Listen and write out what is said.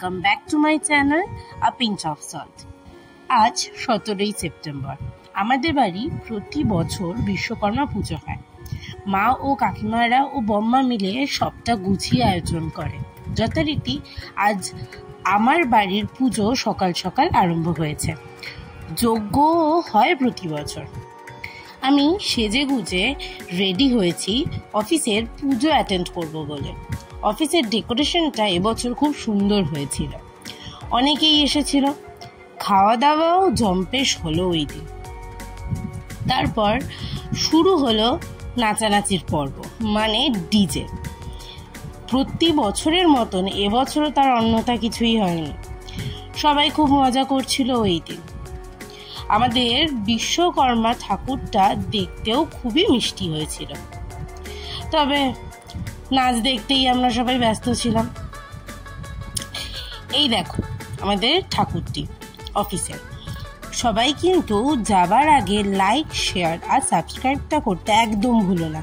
Welcome back to my channel a pinch of salt. আজ 17ই September. আমাদের বাড়ি প্রতি বছর বিশ্বকর্মা পুজো হয়। মা ও কাকিমারা ও বম্মা মিলে সবটা গুছিয়ে আয়োজন করে। যথারীতি আজ আমার বাড়ির পুজো সকাল সকাল আরম্ভ হয়েছে। যজ্ঞ হয় প্রতি বছর। আমি সেজে গুজে রেডি হয়েছি অফিসের পুজো অ্যাটেন্ড করব বলে। অফিসের ডেকোরেশনটা এবছর খুব সুন্দর হয়েছিল। অনেকেই এসেছিল, খাওয়া দাওয়াও জম্পেশ হলো ওই দিন। তারপর শুরু হলো নাচানাচির পর্ব, মানে ডিজে। প্রতি বছরের মতন এবছরও তার অন্যথা কিছুই হয়নি। সবাই খুব মজা করছিল ওই দিন। আমাদের বিশ্বকর্মা ঠাকুরটা দেখতেও খুবই মিষ্টি হয়েছিল। তবে নাচ দেখতেই আমরা সবাই ব্যস্ত ছিলাম। এই দেখো আমাদের ঠাকুরটি অফিসে। সবাই কিন্তু যাবার আগে লাইক, শেয়ার আর সাবস্ক্রাইবটা করতে একদম ভুলো না।